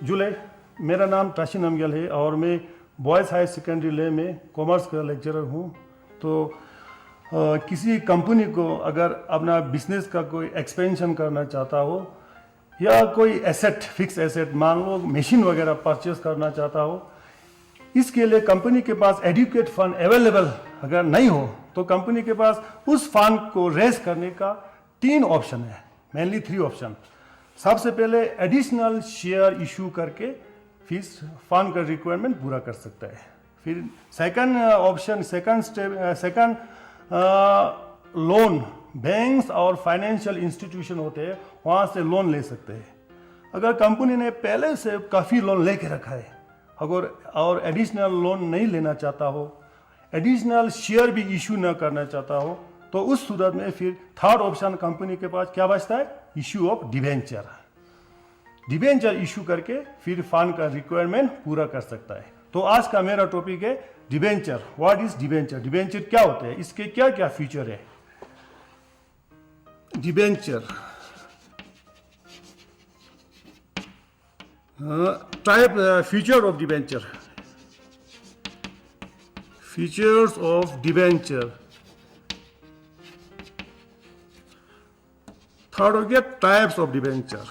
जुलाई। मेरा नाम टाशी नमग्याल है और मैं बॉयज़ हाई सेकेंडरी ले में कॉमर्स का लेक्चरर हूँ। तो किसी कंपनी को अगर अपना बिजनेस का कोई एक्सपेंशन करना चाहता हो या कोई एसेट, फिक्स एसेट, मान लो मशीन वगैरह परचेस करना चाहता हो, इसके लिए कंपनी के पास एडिक्वेट फंड अवेलेबल अगर नहीं हो तो कंपनी के पास उस फंड को रेज करने का 3 ऑप्शन है, मेनली 3 ऑप्शन। सबसे पहले एडिशनल शेयर इशू करके फिर फंड का रिक्वायरमेंट पूरा कर सकता है। फिर second option, second loan, banks और फाइनेंशियल इंस्टीट्यूशन होते हैं, वहाँ से लोन ले सकते हैं। अगर कंपनी ने पहले से काफ़ी लोन लेके रखा है अगर और एडिशनल लोन नहीं लेना चाहता हो, एडिशनल शेयर भी इशू ना करना चाहता हो, तो उस सूरत में फिर थर्ड ऑप्शन कंपनी के पास क्या बचता है, issue of debenture. Debenture issue करके फिर फंड का रिक्वायरमेंट पूरा कर सकता है। तो आज का मेरा टॉपिक है debenture. What is debenture? Debenture क्या होते हैं, इसके क्या क्या फीचर है। Debenture type, feature of debenture, features of debenture. Third हो गया टाइप्स ऑफ डिबेंचर।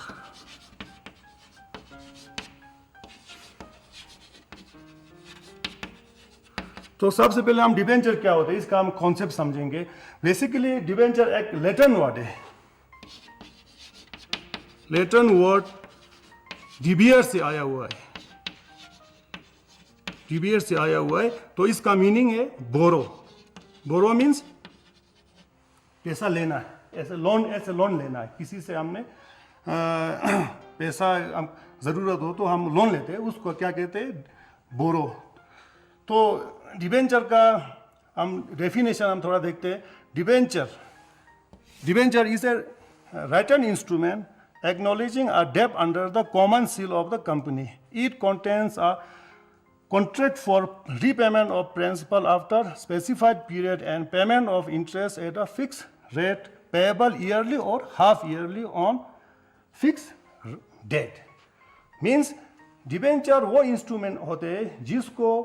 तो सबसे पहले हम डिबेंचर क्या होता है इसका हम कॉन्सेप्ट समझेंगे। बेसिकली डिबेंचर एक लैटिन वर्ड है, लैटिन वर्ड डिबियर से आया हुआ है, डिबियर से आया हुआ है। तो इसका मीनिंग है बोरो। बोरो मीन्स पैसा लेना है, ऐसे लोन लेना है। किसी से हमने पैसा ज़रूरत हो तो हम लोन लेते हैं, उसको क्या कहते हैं, बोरो। तो डिबेंचर का हम डेफिनेशन हम थोड़ा देखते हैं। Debenture is a written instrument acknowledging a debt under the common seal of the company. It contains a contract for repayment of principal after specified period and payment of interest at a fixed rate payable yearly or half yearly on fixed date. Means debenture वो instrument होते हैं जिसको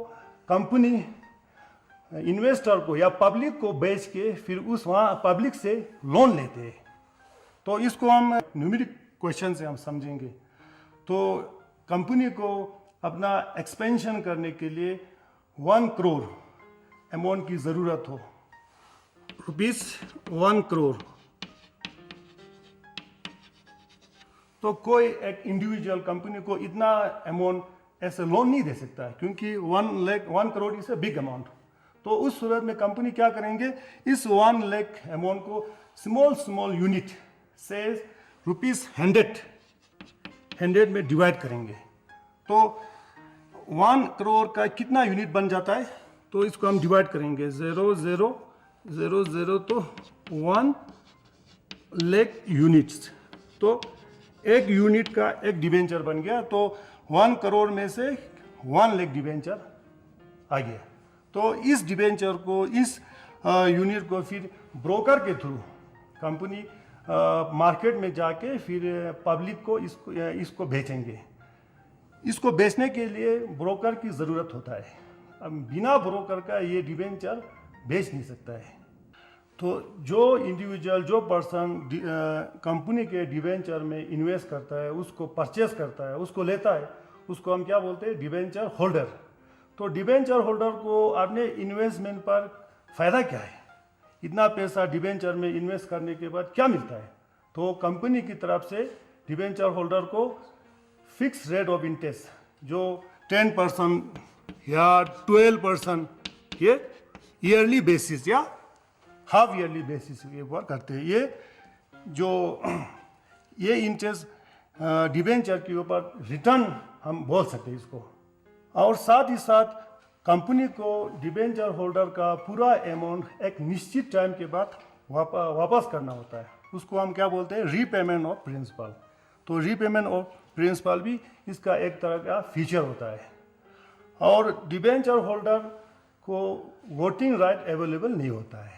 company investor को या public को बेच के फिर उस वहाँ पब्लिक से लोन लेते हैं। तो इसको हम न्यूमेरिक क्वेश्चन से हम समझेंगे। तो कंपनी को अपना एक्सपेंशन करने के लिए 1 करोड़ अमाउंट की ज़रूरत हो, रुपीस 1 करोड़, तो कोई एक इंडिविजुअल कंपनी को इतना अमाउंट ऐसे लोन नहीं दे सकता है, क्योंकि 1 crore is a big amount. तो उस सूरत में कंपनी क्या करेंगे, इस 1 लाख अमाउंट को स्मॉल यूनिट से रुपीस 100 में डिवाइड करेंगे। तो 1 करोड़ का कितना यूनिट बन जाता है, तो इसको हम डिवाइड करेंगे 0.0000 तो 1 लाख यूनिट्स। तो 1 यूनिट का एक डिबेंचर बन गया। तो 1 करोड़ में से 1 लाख डिबेंचर आ गया। तो इस डिबेंचर को, इस यूनिट को फिर ब्रोकर के थ्रू कंपनी मार्केट में जाके फिर पब्लिक को इसको बेचेंगे। इसको बेचने के लिए ब्रोकर की ज़रूरत होता है। अब बिना ब्रोकर का ये डिबेंचर बेच नहीं सकता है। तो जो इंडिविजुअल, जो पर्सन कंपनी के डिबेंचर में इन्वेस्ट करता है, उसको परचेस करता है, उसको लेता है, उसको हम क्या बोलते हैं, डिबेंचर होल्डर। तो डिबेंचर होल्डर को अपने इन्वेस्टमेंट पर फ़ायदा क्या है, इतना पैसा डिबेंचर में इन्वेस्ट करने के बाद क्या मिलता है। तो कंपनी की तरफ से डिबेंचर होल्डर को फिक्स रेट ऑफ इंटरेस्ट जो 10% या 12% ये ईयरली बेसिस या हाफ ईयरली बेसिस ये वर्क करते हैं। ये इंटरेस्ट डिबेंचर के ऊपर रिटर्न हम बोल सकते हैं इसको। और साथ ही साथ कंपनी को डिबेंचर होल्डर का पूरा अमाउंट एक निश्चित टाइम के बाद वापस करना होता है। उसको हम क्या बोलते हैं, रीपेमेंट ऑफ प्रिंसिपल। तो रीपेमेंट ऑफ प्रिंसिपल भी इसका एक तरह का फीचर होता है। और डिबेंचर होल्डर को वोटिंग राइट अवेलेबल नहीं होता है।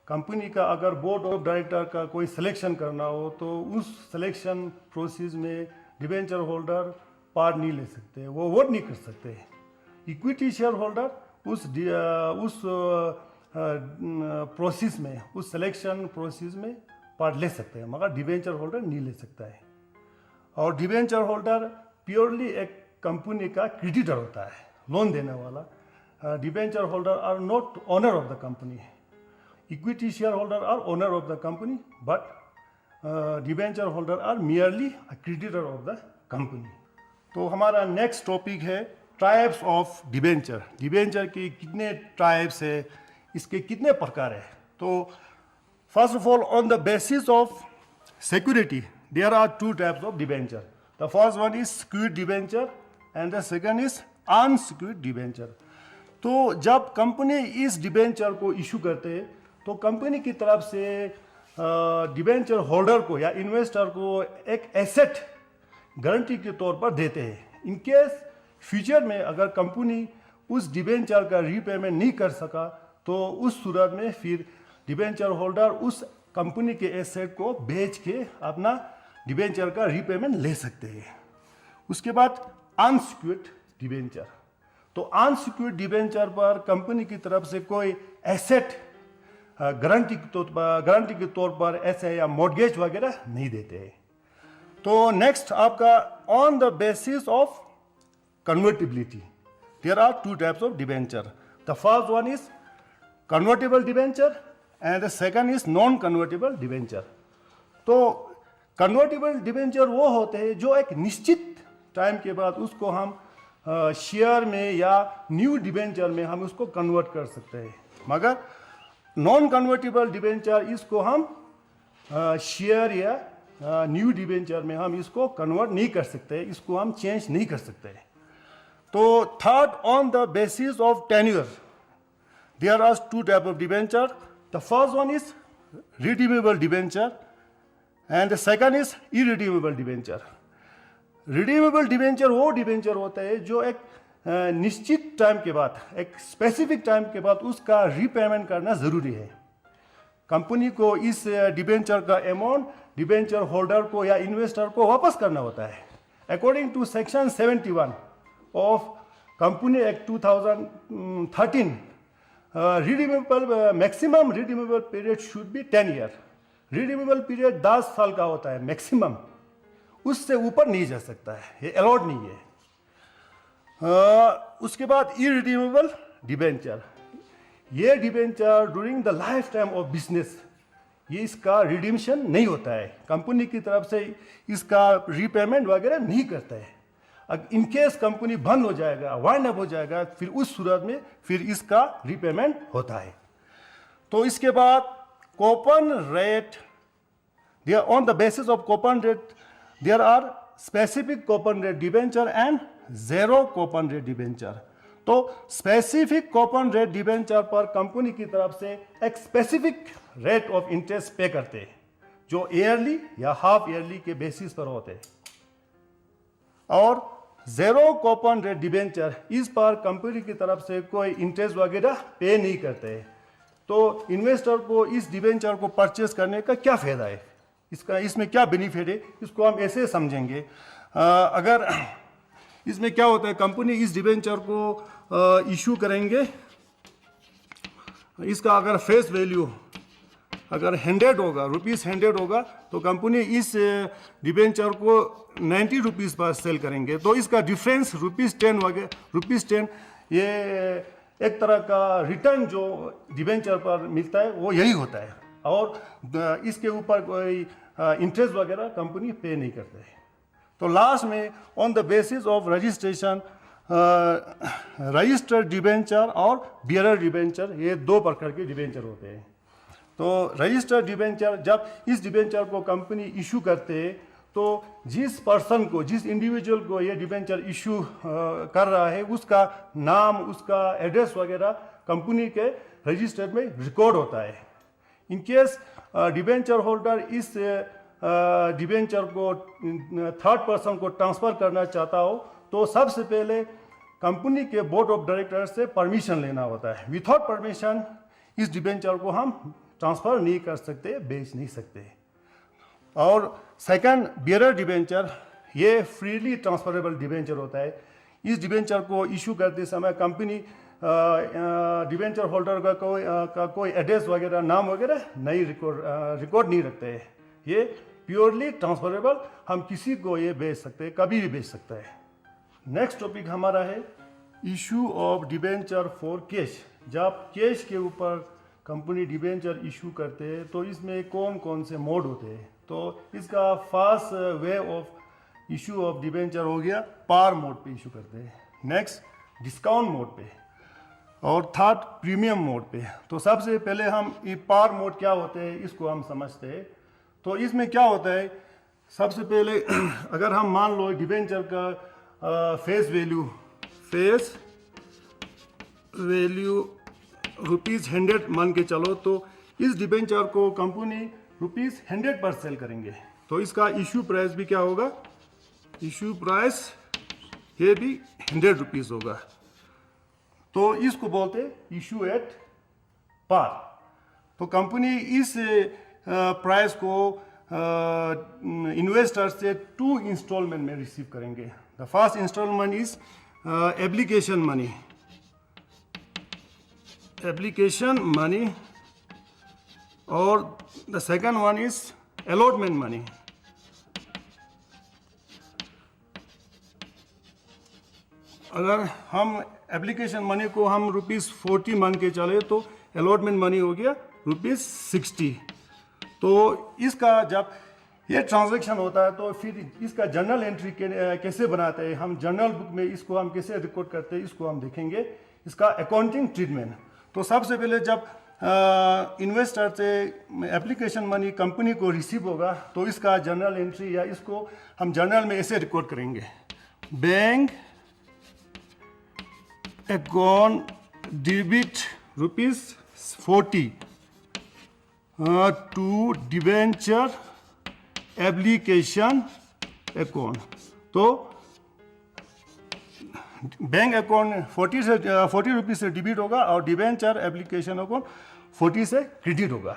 कंपनी का अगर बोर्ड ऑफ डायरेक्टर का कोई सिलेक्शन करना हो तो उस सिलेक्शन प्रोसेस में डिबेंचर होल्डर पार्ट नहीं ले सकते, वो वोट नहीं कर सकते। इक्विटी शेयर होल्डर उस प्रोसेस में, उस सिलेक्शन प्रोसेस में पार्ट ले सकते हैं, मगर डिबेंचर होल्डर नहीं ले सकता है। और डिबेंचर होल्डर प्योरली एक कंपनी का क्रेडिटर होता है, लोन देने वाला। Debenture holder are not owner of the company. Equity share holder are owner of the company, but debenture holder are merely a creditor of the company. तो हमारा next topic है types of debenture. Debenture के कितने types है, इसके कितने प्रकार है। तो first of all, on the basis of security there are two types of debenture. The first one is secured debenture and the second is unsecured debenture. तो जब कंपनी इस डिबेंचर को इशू करते हैं तो कंपनी की तरफ से डिबेंचर होल्डर को या इन्वेस्टर को एक एसेट गारंटी के तौर पर देते हैं। इन केस फ्यूचर में अगर कंपनी उस डिबेंचर का रीपेमेंट नहीं कर सका तो उस सूरत में फिर डिबेंचर होल्डर उस कंपनी के एसेट को बेच के अपना डिबेंचर का रीपेमेंट ले सकते हैं। उसके बाद अनसिक्योर्ड डिबेंचर। तो अनसिक्योर्ड डिबेंचर पर कंपनी की तरफ से कोई एसेट गारंटी के तौर पर ऐसे या मॉर्गेज वगैरह नहीं देते हैं। तो नेक्स्ट आपका on the basis of convertibility, there are two types of debenture. The first one is convertible debenture and the second is non convertible debenture. तो कन्वर्टेबल डिबेंचर वो होते हैं जो एक निश्चित टाइम के बाद उसको हम शेयर में या न्यू डिबेंचर में हम उसको कन्वर्ट कर सकते हैं, मगर नॉन कन्वर्टेबल डिबेंचर इसको हम शेयर या न्यू डिबेंचर में हम इसको कन्वर्ट नहीं कर सकते, इसको हम चेंज नहीं कर सकते। तो third, on the basis of tenure there are two type of debenture. The first one is redeemable debenture and the second is irredeemable debenture. Redeemable debenture वो डिबेंचर होता है जो एक निश्चित टाइम के बाद, एक स्पेसिफिक टाइम के बाद उसका रीपेमेंट करना ज़रूरी है। कंपनी को इस डिबेंचर का अमाउंट डिबेंचर होल्डर को या इन्वेस्टर को वापस करना होता है। According to section 71 of company act 2013, maximum redeemable period should be 10 year. Redeemable period 10 साल का होता है मैक्सिमम, उससे ऊपर नहीं जा सकता है, ये अलाउड नहीं है। उसके बाद इरिडीमेबल डिबेंचर, ये debenture during the life time of business ये इसका रिडीम्शन नहीं होता है, कंपनी की तरफ से इसका रीपेमेंट वगैरह नहीं करता है। इन केस कंपनी बंद हो जाएगा, वाइंड अप हो जाएगा, फिर उस सूरत में फिर इसका रीपेमेंट होता है। तो इसके बाद coupon rate, on the basis of coupon rate there are specific coupon rate debenture and zero coupon rate debenture. तो स्पेसिफिक कूपन रेट डिबेंचर पर कंपनी की तरफ से एक स्पेसिफिक रेट ऑफ इंटरेस्ट पे करते हैं जो ईयरली या हाफ ईयरली के बेसिस पर होते हैं। और जेरो कूपन रेट डिबेंचर, इस पर कंपनी की तरफ से कोई इंटरेस्ट वगैरह पे नहीं करते हैं। तो इन्वेस्टर को इस डिबेंचर को परचेस करने का क्या फायदा है, इसमें क्या बेनिफिट है, इसको हम ऐसे समझेंगे। अगर इसमें क्या होता है, कंपनी इस डिबेंचर को इशू करेंगे, इसका अगर फेस वैल्यू अगर 100 होगा, ₹100 होगा, तो कंपनी इस डिबेंचर को 90 रुपीज़ पर सेल करेंगे। तो इसका डिफरेंस ₹10 वगैरह, ₹10 ये एक तरह का रिटर्न जो डिबेंचर पर मिलता है वो यही होता है। और इसके ऊपर कोई इंटरेस्ट वगैरह कंपनी पे नहीं करते है। तो लास्ट में on the basis of registration, registered debenture और बियरर डिबेंचर, ये दो प्रकार के डिबेंचर होते हैं। तो रजिस्टर्ड डिबेंचर, जब इस डिबेंचर को कंपनी इशू करते हैं तो जिस पर्सन को, जिस इंडिविजुअल को ये डिबेंचर इशू कर रहा है उसका नाम, उसका एड्रेस वगैरह कंपनी के रजिस्टर में रिकॉर्ड होता है। इन केस डिबेंचर होल्डर इस डिबेंचर को थर्ड पर्सन को ट्रांसफ़र करना चाहता हो तो सबसे पहले कंपनी के बोर्ड ऑफ डायरेक्टर से परमिशन लेना होता है। विदाउट परमिशन इस डिबेंचर को हम ट्रांसफ़र नहीं कर सकते, बेच नहीं सकते। और सेकंड बियरर डिबेंचर, ये फ्रीली ट्रांसफरेबल डिबेंचर होता है। इस डिबेंचर को इशू करते समय कंपनी डिबेंचर होल्डर का कोई एड्रेस वगैरह नाम वगैरह नहीं रिकॉर्ड नहीं रखते हैं। ये प्योरली ट्रांसफरेबल, हम किसी को ये बेच सकते हैं, कभी भी बेच सकता है। नेक्स्ट टॉपिक हमारा है issue of debenture for cash. जब कैश के ऊपर कंपनी डिबेंचर इशू करते हैं तो इसमें कौन कौन से मोड होते हैं। तो इसका first way of issue of debenture हो गया पार मोड पे इशू करते हैं, नेक्स्ट डिस्काउंट मोड पे, और थर्ड प्रीमियम मोड पे। तो सबसे पहले हम ये पार मोड क्या होते हैं इसको हम समझते हैं। तो इसमें क्या होता है, सबसे पहले अगर हम मान लो डिबेंचर का फेस वैल्यू ₹100 मान के चलो, तो इस डिबेंचर को कंपनी ₹100 पर सेल करेंगे। तो इसका इशू प्राइस भी क्या होगा, इशू प्राइस ये भी ₹100 होगा। तो इसको बोलते इशू एट पार। तो कंपनी इस प्राइस को इन्वेस्टर से 2 इंस्टॉलमेंट में रिसीव करेंगे। The first instalment is application money और the second one is allotment money. अगर हम एप्लीकेशन मनी को हम ₹40 मान के चले तो अलॉटमेंट मनी हो गया ₹60। तो इसका जब ये ट्रांजैक्शन होता है तो फिर इसका जर्नल एंट्री कैसे बनाते हैं, हम जर्नल बुक में इसको हम कैसे रिकॉर्ड करते हैं इसको हम देखेंगे। इसका अकाउंटिंग ट्रीटमेंट, तो सबसे पहले जब इन्वेस्टर से एप्लीकेशन मनी कंपनी को रिसीव होगा तो इसका जर्नल एंट्री या इसको हम जर्नल में ऐसे रिकॉर्ड करेंगे, bank account debit ₹40 to debenture application account. तो बैंक अकाउंट ₹40 से डेबिट होगा और डिबेंचर एप्लीकेशन अकाउंट 40 से क्रेडिट होगा।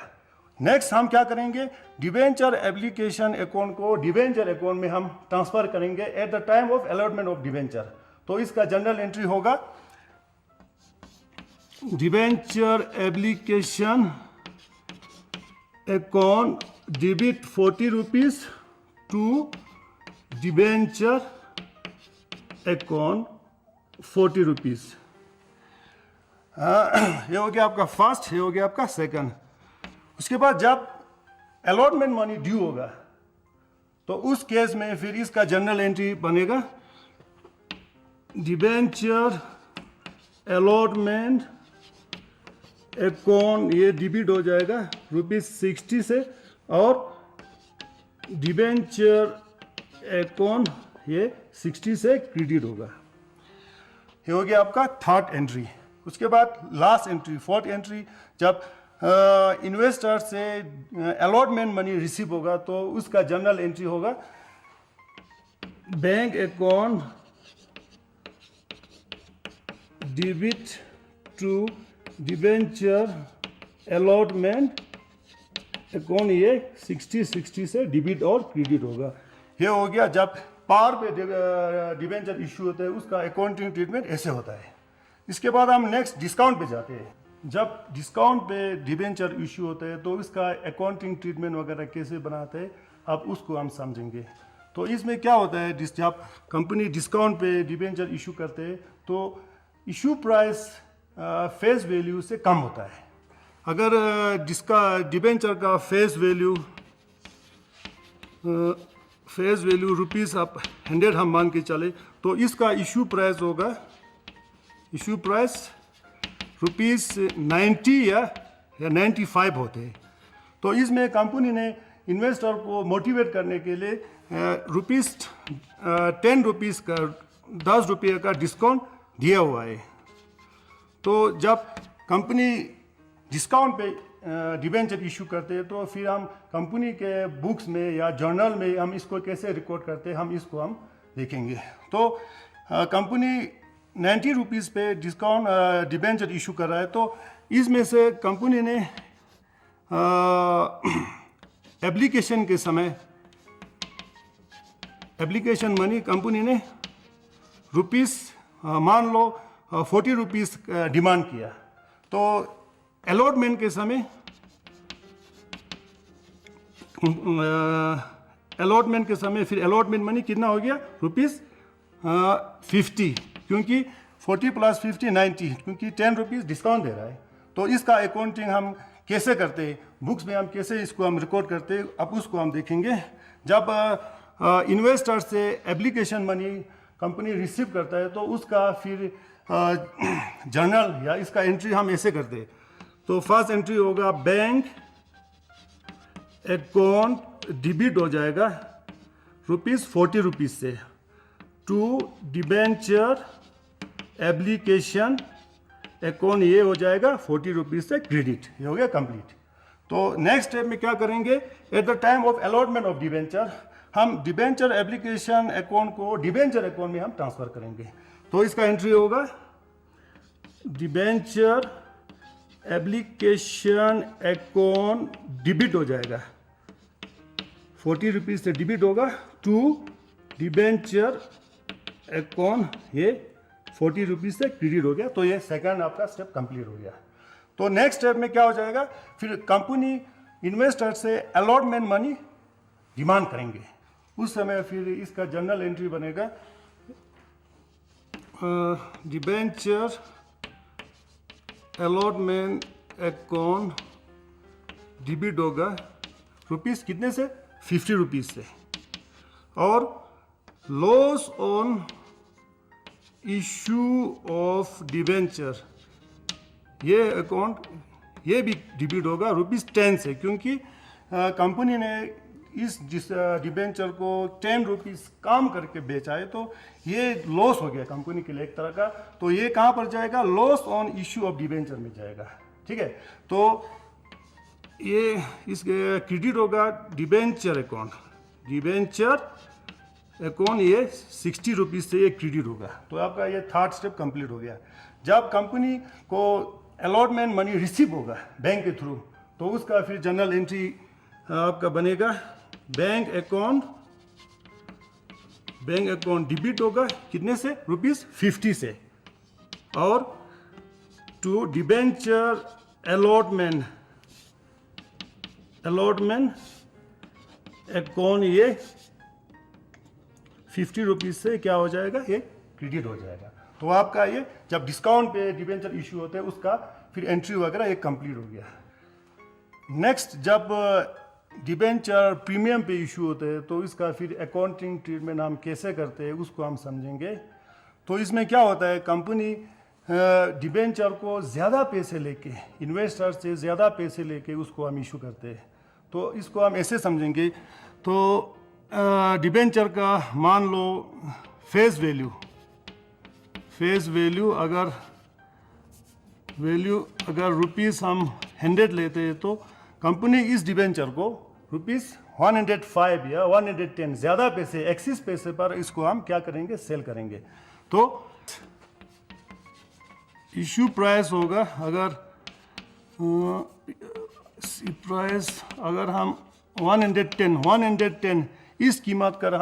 नेक्स्ट हम क्या करेंगे, डिबेंचर एप्लीकेशन अकाउंट को डिबेंचर अकाउंट में हम ट्रांसफर करेंगे at the time of allotment of debenture. तो इसका जनरल एंट्री होगा debenture application account debit ₹40 to debenture account ₹40। ये हो गया आपका फर्स्ट, ये हो गया आपका सेकंड। उसके बाद जब अलॉटमेंट मनी ड्यू होगा तो उस केस में फिर इसका जनरल एंट्री बनेगा डिबेंचर अलॉटमेंट अकाउंट, ये डेबिट हो जाएगा ₹60 से, और डिबेंचर अकाउंट ये 60 से क्रेडिट होगा। ये हो गया आपका थर्ड एंट्री। उसके बाद लास्ट एंट्री, फोर्थ एंट्री, जब इन्वेस्टर से अलॉटमेंट मनी रिसीव होगा तो उसका जनरल एंट्री होगा bank account debit to debenture allotment account, ये 60 से डेबिट और क्रेडिट होगा। ये हो गया जब पार पे डिबेंचर इशू होता है उसका अकाउंटिंग ट्रीटमेंट ऐसे होता है। इसके बाद हम नेक्स्ट डिस्काउंट पे जाते हैं। जब डिस्काउंट पे डिबेंचर इशू होता है तो इसका अकाउंटिंग ट्रीटमेंट वगैरह कैसे बनाते हैं अब उसको हम समझेंगे। तो इसमें क्या होता है, जब कंपनी डिस्काउंट पे डिबेंचर इशू करते हैं तो इशू प्राइस फेस वैल्यू से कम होता है। अगर जिसका डिबेंचर का फेस वैल्यू ₹100 हम मान के चले तो इसका इशू प्राइस होगा, इशू प्राइस ₹90 या 95 होते हैं। तो इसमें कंपनी ने इन्वेस्टर को मोटिवेट करने के लिए ₹10 का ₹10 का डिस्काउंट दिया हुआ है। तो जब कंपनी डिस्काउंट पे डिबेंचर इशू करते हैं तो फिर हम कंपनी के बुक्स में या जर्नल में हम इसको कैसे रिकॉर्ड करते हैं हम देखेंगे। तो कंपनी ₹90 पे डिस्काउंट डिबेंचर इशू कर रहा है, तो इसमें से कंपनी ने एप्लीकेशन के समय एप्लीकेशन मनी कंपनी ने रुपीस मान लो 40 रुपीस डिमांड किया, तो अलॉटमेंट के समय फिर अलॉटमेंट मनी कितना हो गया रुपीस 50, क्योंकि 40 प्लस 50 90, क्योंकि 10 रुपीस डिस्काउंट दे रहा है। तो इसका अकाउंटिंग हम कैसे करते हैं, बुक्स में हम कैसे इसको हम रिकॉर्ड करते हैं, अब उसको हम देखेंगे। जब इन्वेस्टर से एप्लीकेशन मनी कंपनी रिसीव करता है तो उसका फिर जर्नल या इसका एंट्री हम ऐसे करते हैं। तो फर्स्ट एंट्री होगा बैंक अकाउंट डिबिट हो जाएगा रुपीस 40 रुपीज से टू डिबेंचर एप्लीकेशन अकाउंट, ये हो जाएगा 40 रुपीज से क्रेडिट, ये हो गया कंप्लीट। तो नेक्स्ट स्टेप में क्या करेंगे, at the time of allotment of debenture हम डिबेंचर एप्लीकेशन अकाउंट को डिबेंचर अकाउंट में हम ट्रांसफर करेंगे। तो इसका एंट्री होगा डिबेंचर एप्लीकेशन अकाउंट डिबिट हो जाएगा 40 रुपीज से डिबिट होगा टू डिबेंचर अकाउंट, ये 40 रुपीज से क्रेडिट हो गया। तो ये सेकंड आपका स्टेप कंप्लीट हो गया। तो नेक्स्ट स्टेप में क्या हो जाएगा, फिर कंपनी इन्वेस्टर से अलॉटमेंट मनी डिमांड करेंगे, उस समय फिर इसका जर्नल एंट्री बनेगा डिबेंचर अलॉटमेंट अकाउंट डिबिट होगा रुपीस कितने से 50 रुपीज से, और loss on issue of debenture ये अकाउंट ये भी डिबिट होगा रुपीस 10 से, क्योंकि कंपनी ने इस डिबेंचर को 10 रुपीस कम करके बेचा है, तो ये लॉस हो गया कंपनी के लिए एक तरह का। तो ये कहाँ पर जाएगा, loss on issue of debenture में जाएगा। ठीक है, तो ये इसके क्रेडिट होगा डिबेंचर अकाउंट, ये 60 रुपीज से ये क्रेडिट होगा। तो आपका ये थर्ड स्टेप कंप्लीट हो गया। जब कंपनी को अलॉटमेंट मनी रिसीव होगा बैंक के थ्रू, तो उसका फिर जर्नल एंट्री आपका बनेगा बैंक अकाउंट डिबिट होगा कितने से रुपीस 50 से, और टू डिबेंचर अलॉटमेंट अकाउंट ये 50 रुपीज से क्या हो जाएगा, ये क्रेडिट हो जाएगा। तो आपका ये जब डिस्काउंट पे डिबेंचर इशू होते हैं उसका फिर एंट्री वगैरह ये कंप्लीट हो गया। नेक्स्ट, जब डिबेंचर प्रीमियम पे इशू होते हैं तो इसका फिर अकाउंटिंग ट्रीटमेंट हम कैसे करते हैं उसको हम समझेंगे। तो इसमें क्या होता है, कंपनी डिबेंचर को ज़्यादा पैसे लेके, इन्वेस्टर से ज़्यादा पैसे लेके उसको हम इशू करते हैं। तो इसको हम ऐसे समझेंगे, तो डिबेंचर का मान लो फेस वैल्यू अगर रुपीस हम 100 लेते हैं, तो कंपनी इस डिबेंचर को रुपीस 105 या 110 ज़्यादा पैसे, एक्सिस पैसे पर इसको हम क्या करेंगे, सेल करेंगे। तो इशू प्राइस होगा अगर हम 110 इस कीमत पर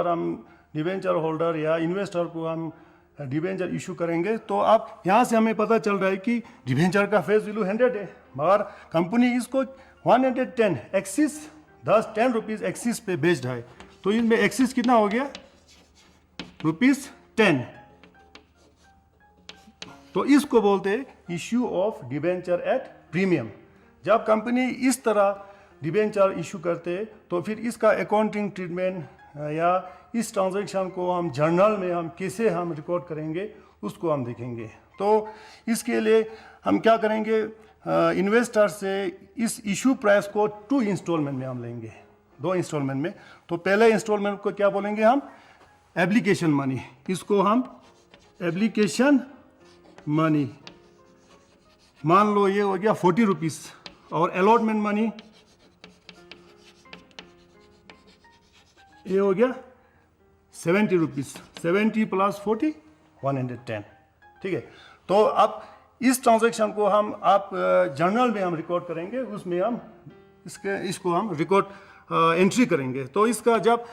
हम डिबेंचर होल्डर या इन्वेस्टर को हम डिबेंचर इशू करेंगे। तो अब यहाँ से हमें पता चल रहा है कि डिबेंचर का फेस वैल्यू 100 है, मगर कंपनी इसको 110 एक्सिस 10 रुपीज़ एक्सिस पे बेस्ड है। तो इसमें एक्सिस कितना हो गया, रुपीस 10। तो इसको बोलते हैं issue of debenture at premium. जब कंपनी इस तरह डिबेंचर इशू करते हैं तो फिर इसका अकाउंटिंग ट्रीटमेंट या इस ट्रांजैक्शन को हम जर्नल में हम कैसे हम रिकॉर्ड करेंगे उसको हम देखेंगे। तो इसके लिए हम क्या करेंगे, इन्वेस्टर से इस इशू प्राइस को 2 इंस्टॉलमेंट में हम लेंगे, 2 इंस्टॉलमेंट में। तो पहले इंस्टॉलमेंट को क्या बोलेंगे हम, एप्लीकेशन मनी। इसको हम एप्लीकेशन मनी मान लो ये हो गया 40 रुपीज़, और अलॉटमेंट मनी ये हो गया 70 रुपीज़, 70 प्लस 40 110। ठीक है, तो अब इस ट्रांजैक्शन को हम आप जर्नल में हम रिकॉर्ड करेंगे, उसमें हम इसको हम रिकॉर्ड एंट्री करेंगे। तो इसका जब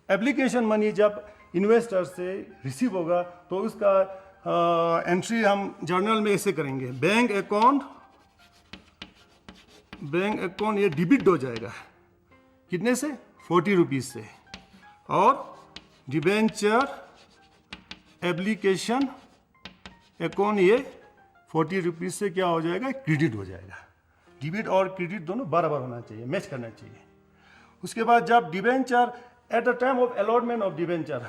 एप्लीकेशन मनी जब इन्वेस्टर से रिसीव होगा तो उसका एंट्री हम जर्नल में ऐसे करेंगे, बैंक अकाउंट ये डिबिट हो जाएगा, कितने से, 40 रुपीज़ से, और डिबेंचर एप्लीकेशन अकाउंट ये 40 रुपीज़ से क्या हो जाएगा, क्रेडिट हो जाएगा। डिबिट और क्रेडिट दोनों बराबर होना चाहिए, मैच करना चाहिए। उसके बाद जब debenture eight the time of allotment of debenture,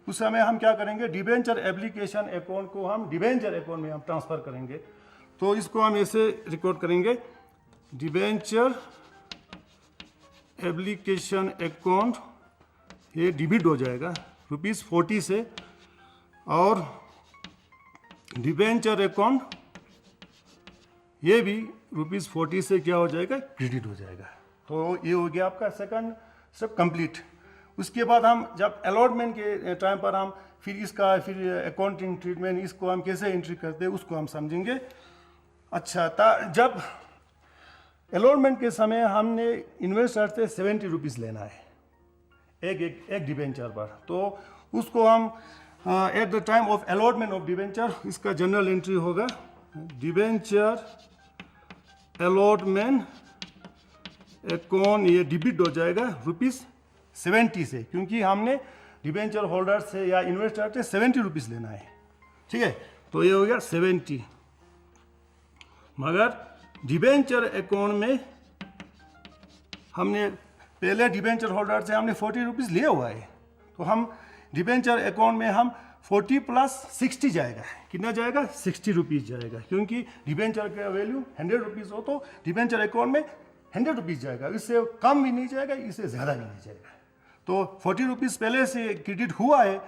उस समय हम क्या करेंगे, डिबेंचर एप्लीकेशन अकाउंट को हम डिबेंचर अकाउंट में हम ट्रांसफ़र करेंगे। तो इसको हम ऐसे रिकॉर्ड करेंगे, डिबेंचर एप्लीकेशन अकाउंट ये डिबिट हो जाएगा ₹40 से, और डिबेंचर अकाउंट ये भी ₹40 से क्या हो जाएगा, क्रेडिट हो जाएगा। तो ये हो गया आपका सेकंड स्टेप कंप्लीट। उसके बाद हम जब अलॉटमेंट के टाइम पर हम फिर इसका अकाउंटिंग ट्रीटमेंट इसको हम कैसे एंट्री करते हैं उसको हम समझेंगे। अच्छा, जब अलॉटमेंट के समय हमने इन्वेस्टर से 70 रुपीज़ लेना है एक डिबेंचर पर, तो उसको हम eight the time of allotment of debenture इसका जनरल एंट्री होगा, डिबेंचर अलॉटमेंट अकाउंट ये डिबिट हो जाएगा ₹70 से, क्योंकि हमने डिबेंचर होल्डर से या इन्वेस्टर से 70 रुपीज़ लेना है, ठीक है। तो ये हो गया 70, मगर डिबेंचर अकाउंट में हमने पहले डिबेंचर होल्डर से हमने 40 रुपीज़ लिया हुआ है, तो हम डिबेंचर अकाउंट में हम 40 + 60 जाएगा, कितना जाएगा, 60 रुपीज़ जाएगा, क्योंकि डिबेंचर का वैल्यू 100 रुपीज़ हो तो डिबेंचर अकाउंट में 100 रुपीज़ जाएगा, इससे कम भी नहीं जाएगा, इससे ज़्यादा भी नहीं जाएगा। तो 40 रुपीज़ पहले से क्रेडिट हुआ है,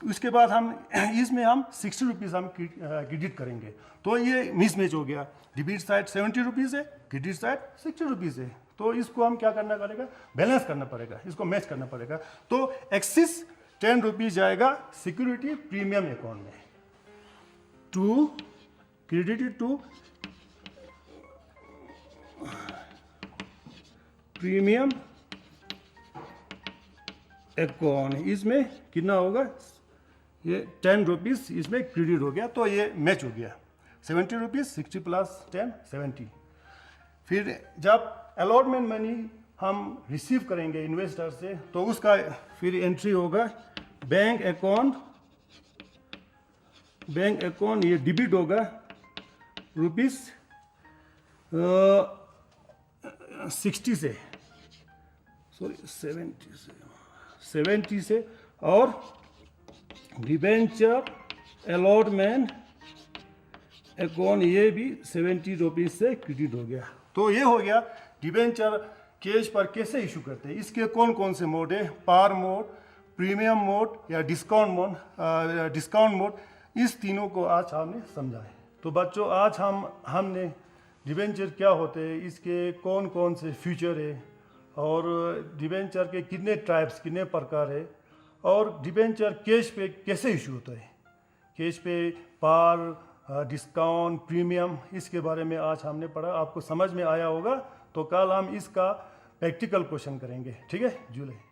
उसके बाद हम इसमें हम 60 रुपीज़ हम क्रेडिट करेंगे, तो ये मिसमैच हो गया, डिबिट साइड 70 रुपीज़ है, क्रेडिट साइड 60 रुपीज़ है। तो इसको हम क्या करना पड़ेगा, बैलेंस करना पड़ेगा, इसको मैच करना पड़ेगा। तो एक्सिस 10 रुपीज़ जाएगा सिक्योरिटी प्रीमियम अकाउंट में, to credit to premium account, इसमें कितना होगा, ये 10 रुपीज़ इसमें क्रेडिट हो गया, तो ये मैच हो गया, 70 रुपीज़, 60 + 10 70। फिर जब अलॉटमेंट मनी हम रिसीव करेंगे इन्वेस्टर से, तो उसका फिर एंट्री होगा, बैंक अकाउंट ये डिबिट होगा ₹60 से, सॉरी 70 से, और डिबेंचर अलॉटमेंट अकाउंट ये भी 70 रुपीज़ से क्रेडिट हो गया। तो ये हो गया डिबेंचर कैश पर कैसे इशू करते हैं, इसके कौन कौन से मोड है, पार मोड, प्रीमियम मोड या डिस्काउंट मोड, इस तीनों को आज हमने समझा है। तो बच्चों, आज हमने डिबेंचर क्या होते हैं, इसके कौन कौन से फीचर है, और डिबेंचर के कितने टाइप्स, कितने प्रकार है, और डिबेंचर कैश पे कैसे इशू होता है, कैश पे पार, डिस्काउंट, प्रीमियम, इसके बारे में आज हमने पढ़ा। आपको समझ में आया होगा, तो कल हम इसका प्रैक्टिकल क्वेश्चन करेंगे, ठीक है जुलाई।